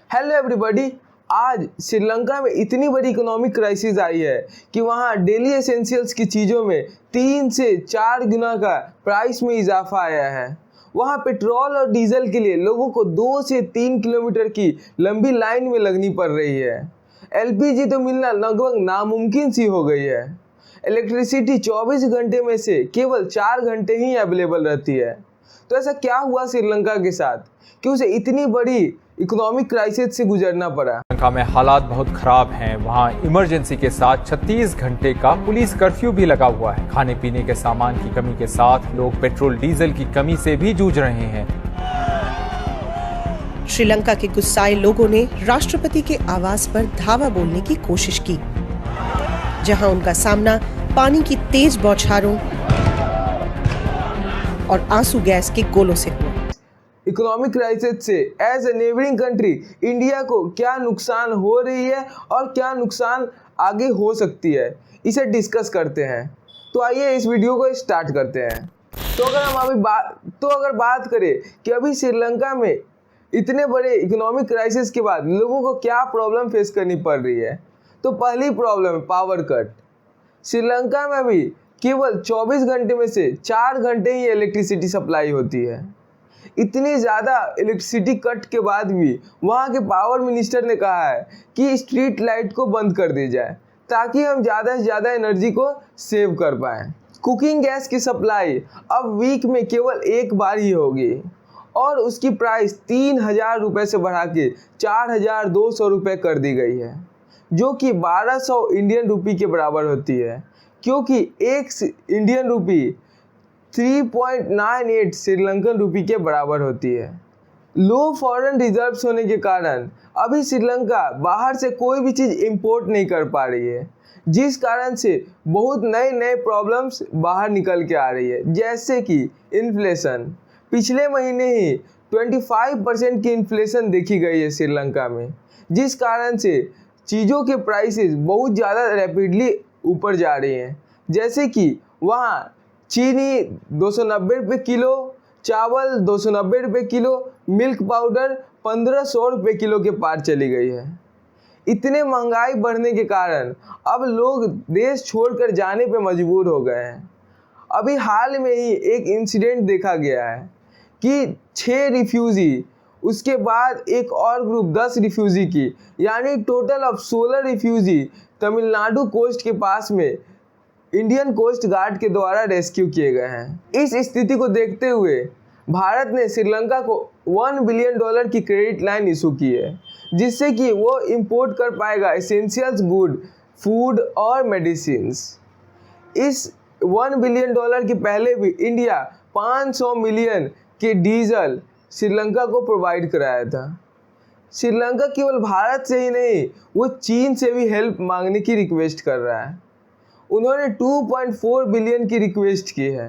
Hello everybody. आज श्रीलंका में इतनी बड़ी इकोनॉमिक क्राइसिस आई है कि वहाँ डेली एसेंशियल्स की चीज़ों में 3 से 4 गुना का प्राइस में इजाफा आया है। वहाँ पेट्रोल और डीजल के लिए लोगों को 2 से 3 किलोमीटर की लंबी लाइन में लगनी पड़ रही है। एलपीजी तो मिलना लगभग नामुमकिन सी हो गई है। इलेक्ट्रिसिटी 24 घंटे में से केवल 4 घंटे ही अवेलेबल रहती है। तो ऐसा क्या हुआ श्रीलंका के साथ कि उसे इतनी बड़ी इकोनॉमिक क्राइसिस से गुजरना पड़ा। श्रीलंका में हालात बहुत खराब हैं। वहाँ इमरजेंसी के साथ 36 घंटे का पुलिस कर्फ्यू भी लगा हुआ है। खाने पीने के सामान की कमी के साथ लोग पेट्रोल डीजल की कमी से भी जूझ रहे हैं। श्रीलंका के गुस्साए लोगों ने राष्ट्रपति के आवास पर धावा बोलने की कोशिश की, जहां उनका सामना पानी की तेज बौछारों और आंसू गैस के गोलों से हुआ। इकोनॉमिक क्राइसिस से as a neighbouring country India को क्या नुकसान हो रही है और क्या नुकसान आगे हो सकती है, इसे डिस्कस करते हैं। तो आइए इस वीडियो को स्टार्ट करते हैं। तो अगर बात करें कि अभी श्रीलंका में इतने बड़े इकोनॉमिक क्राइसिस के बाद लोगों को क्या प्रॉब्लम फेस करनी पड़ रही है, तो पहली प्रॉब्लम है पावर कट। श्रीलंका में भी केवल 24 घंटे में से 4 घंटे ही इलेक्ट्रिसिटी सप्लाई होती है। इतनी ज़्यादा इलेक्ट्रिसिटी कट के बाद भी वहाँ के पावर मिनिस्टर ने कहा है कि स्ट्रीट लाइट को बंद कर दी जाए ताकि हम ज़्यादा से ज़्यादा एनर्जी को सेव कर पाएँ। कुकिंग गैस की सप्लाई अब वीक में केवल एक बार ही होगी और उसकी प्राइस 3,000 रुपये से बढ़ा के 4,200 रुपये कर दी गई है, जो कि 1200 इंडियन रुपी के बराबर होती है, क्योंकि एक इंडियन रुपी 3.98 श्रीलंकन रुपी के बराबर होती है। लो फॉरेन रिजर्व्स होने के कारण अभी श्रीलंका बाहर से कोई भी चीज़ इंपोर्ट नहीं कर पा रही है, जिस कारण से बहुत नए प्रॉब्लम्स बाहर निकल के आ रही है, जैसे कि इन्फ्लेशन। पिछले महीने ही 25% की इन्फ्लेशन देखी गई है श्रीलंका में, जिस कारण से चीज़ों के प्राइसेस बहुत ज़्यादा रैपिडली ऊपर जा रही हैं। जैसे कि वहाँ चीनी 290 रुपये किलो, चावल 290 रुपये किलो, मिल्क पाउडर 1500 रुपये किलो के पार चली गई है। इतने महंगाई बढ़ने के कारण अब लोग देश छोड़कर जाने पे मजबूर हो गए हैं। अभी हाल में ही एक इंसिडेंट देखा गया है कि 6 रिफ्यूज़ी, उसके बाद एक और ग्रुप 10 रिफ्यूज़ी की, यानी total of 16 refugee Tamil Nadu coast के पास में इंडियन कोस्ट गार्ड के द्वारा रेस्क्यू किए गए हैं। इस स्थिति को देखते हुए भारत ने श्रीलंका को $1 बिलियन की क्रेडिट लाइन इशू की है, जिससे कि वो इंपोर्ट कर पाएगा एसेंशियल्स गुड, फूड और मेडिसिन्स। इस $1 बिलियन की पहले भी इंडिया 500 मिलियन के डीजल श्रीलंका को प्रोवाइड कराया था। श्रीलंका केवल भारत से ही नहीं, वो चीन से भी हेल्प मांगने की रिक्वेस्ट कर रहा है। उन्होंने 2.4 बिलियन की रिक्वेस्ट की है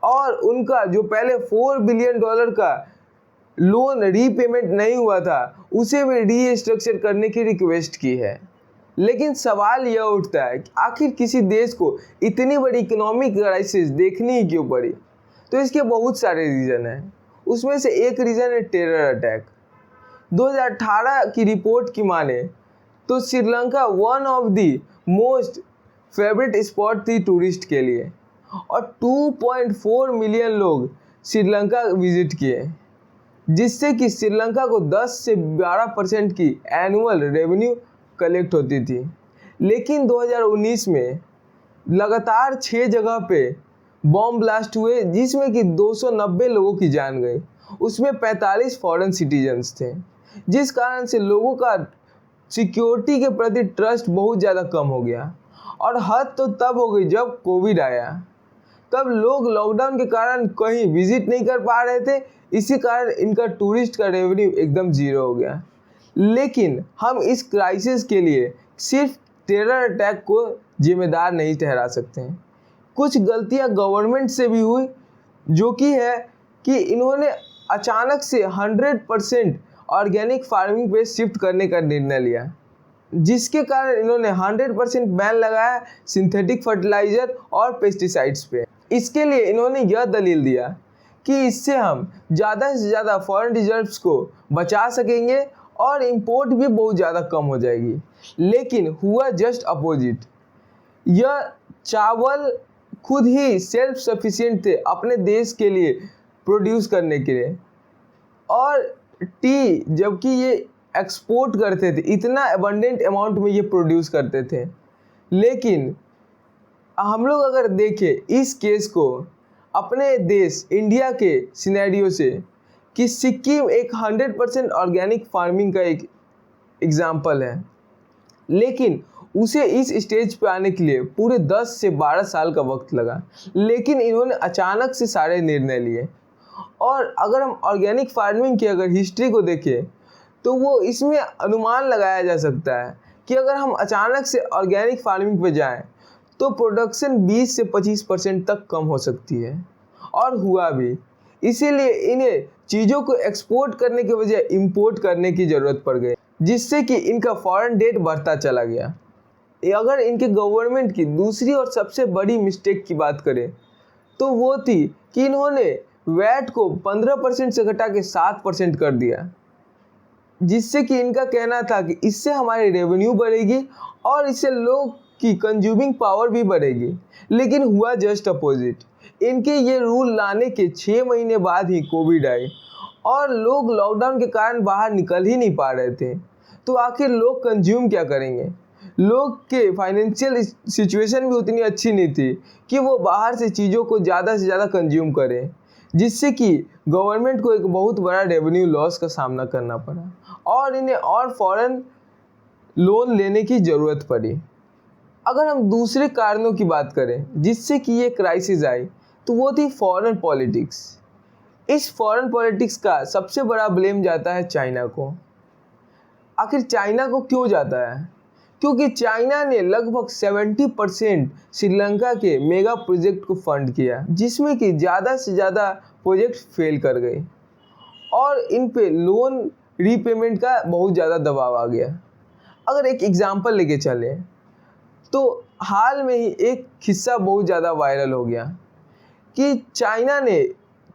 और उनका जो पहले $4 बिलियन का लोन रीपेमेंट नहीं हुआ था, उसे भी रीस्ट्रक्चर करने की रिक्वेस्ट की है। लेकिन सवाल यह उठता है कि आखिर किसी देश को इतनी बड़ी इकोनॉमिक क्राइसिस देखनी ही क्यों पड़ी। तो इसके बहुत सारे रीज़न हैं। उसमें से एक रीज़न है टेरर अटैक। 2018 की रिपोर्ट की माने तो Sri Lanka one of the most favourite spot थी टूरिस्ट के लिए और 2.4 मिलियन लोग श्रीलंका विजिट किए, जिससे कि श्रीलंका को 10 से 12% की एनुअल रेवेन्यू कलेक्ट होती थी। लेकिन 2019 में लगातार 6 जगह पे बॉम्ब ब्लास्ट हुए, जिसमें कि 290 लोगों की जान गई। उसमें 45 फॉरेन सिटीजन्स थे, जिस कारण से लोगों का सिक्योरिटी के प्रति ट्रस्ट बहुत ज़्यादा कम हो गया। और हद तो तब हो गई जब कोविड आया। तब लोग लॉकडाउन के कारण कहीं विजिट नहीं कर पा रहे थे, इसी कारण इनका टूरिस्ट का रेवेन्यू एकदम ज़ीरो हो गया। लेकिन हम इस क्राइसिस के लिए सिर्फ टेरर अटैक को जिम्मेदार नहीं ठहरा सकते हैं। कुछ गलतियां गवर्नमेंट से भी हुई, जो कि है कि इन्होंने अचानक से 100% ऑर्गेनिक फार्मिंग पे शिफ्ट करने का निर्णय लिया, जिसके कारण इन्होंने 100% बैन लगाया सिंथेटिक फर्टिलाइज़र और पेस्टिसाइड्स पे। इसके लिए इन्होंने यह दलील दिया कि इससे हम ज़्यादा से ज़्यादा फॉरेन रिजर्व्स को बचा सकेंगे और इंपोर्ट भी बहुत ज़्यादा कम हो जाएगी। लेकिन हुआ जस्ट अपोजिट। यह चावल खुद ही सेल्फ सफिशिएंट थे अपने देश के लिए प्रोड्यूस करने के लिए, और टी जबकि ये एक्सपोर्ट करते थे, इतना एबंडेंट अमाउंट में ये प्रोड्यूस करते थे। लेकिन हम लोग अगर देखें इस केस को अपने देश इंडिया के सिनेरियो से, कि सिक्किम एक 100% ऑर्गेनिक फार्मिंग का एक एग्जाम्पल है, लेकिन उसे इस स्टेज पे आने के लिए पूरे 10 से 12 साल का वक्त लगा। लेकिन इन्होंने अचानक से सारे निर्णय लिए। और अगर हम ऑर्गेनिक फार्मिंग की अगर हिस्ट्री को देखें तो वो इसमें अनुमान लगाया जा सकता है कि अगर हम अचानक से ऑर्गेनिक फार्मिंग पे जाएं तो प्रोडक्शन 20 से 25% तक कम हो सकती है, और हुआ भी। इसीलिए इन्हें चीज़ों को एक्सपोर्ट करने के बजाय इंपोर्ट करने की ज़रूरत पड़ गई, जिससे कि इनका फॉरेन डेट बढ़ता चला गया। अगर इनके गवर्नमेंट की दूसरी और सबसे बड़ी मिस्टेक की बात करें तो वो थी कि इन्होंने वैट को 15% से घटा के 7% कर दिया, जिससे कि इनका कहना था कि इससे हमारी रेवेन्यू बढ़ेगी और इससे लोग की कंज्यूमिंग पावर भी बढ़ेगी। लेकिन हुआ जस्ट अपोजिट। इनके ये रूल लाने के 6 महीने बाद ही कोविड आई और लोग लॉकडाउन के कारण बाहर निकल ही नहीं पा रहे थे। तो आखिर लोग कंज्यूम क्या करेंगे? लोग के फाइनेंशियल सिचुएशन भी उतनी अच्छी नहीं थी कि वो बाहर से चीज़ों को ज़्यादा से ज़्यादा कंज्यूम करें, जिससे कि गवर्नमेंट को एक बहुत बड़ा रेवेन्यू लॉस का सामना करना पड़ा और इन्हें और फॉरेन लोन लेने की ज़रूरत पड़ी। अगर हम दूसरे कारणों की बात करें जिससे कि ये क्राइसिस आई, तो वो थी फॉरेन पॉलिटिक्स। इस फॉरेन पॉलिटिक्स का सबसे बड़ा ब्लेम जाता है चाइना को। आखिर चाइना को क्यों जाता है? क्योंकि चाइना ने लगभग 70% श्रीलंका के मेगा प्रोजेक्ट को फंड किया, जिसमें कि ज़्यादा से ज़्यादा प्रोजेक्ट फेल कर गए और इन पे लोन रीपेमेंट का बहुत ज़्यादा दबाव आ गया। अगर एक एग्जांपल लेके चलें तो हाल में ही एक किस्सा बहुत ज़्यादा वायरल हो गया कि चाइना ने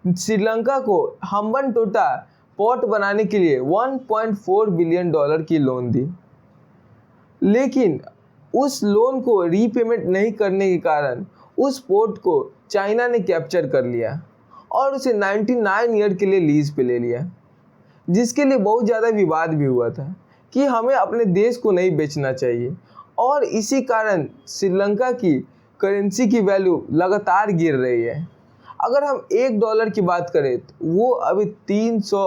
श्रीलंका को हम्बनटोटा पोर्ट बनाने के लिए $1.4 बिलियन की लोन दी। लेकिन उस लोन को रीपेमेंट नहीं करने के कारण उस पोर्ट को चाइना ने कैप्चर कर लिया और उसे 99 ईयर के लिए लीज पे ले लिया, जिसके लिए बहुत ज़्यादा विवाद भी हुआ था कि हमें अपने देश को नहीं बेचना चाहिए। और इसी कारण श्रीलंका की करेंसी की वैल्यू लगातार गिर रही है। अगर हम $1 की बात करें तो वो अभी 300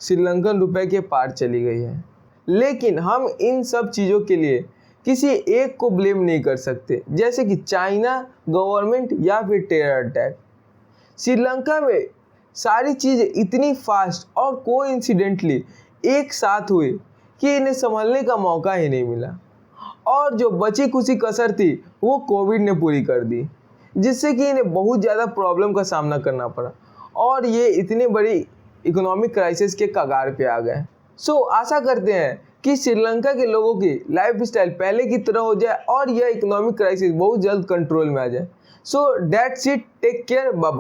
श्रीलंकन रुपए के पार चली गई है। लेकिन हम इन सब चीज़ों के लिए किसी एक को ब्लेम नहीं कर सकते, जैसे कि चाइना, गवर्नमेंट या फिर टेरर अटैक। श्रीलंका में सारी चीज़ें इतनी फास्ट और कोइंसिडेंटली एक साथ हुई कि इन्हें संभलने का मौका ही नहीं मिला, और जो बची कुची कसर थी वो कोविड ने पूरी कर दी, जिससे कि इन्हें बहुत ज़्यादा प्रॉब्लम का सामना करना पड़ा और ये इतनी बड़ी इकोनॉमिक क्राइसिस के कगार पे आ गए। सो आशा करते हैं कि श्रीलंका के लोगों की लाइफ स्टाइल पहले की तरह हो जाए और यह इकोनॉमिक क्राइसिस बहुत जल्द कंट्रोल में आ जाए। So that's it, take care, bye.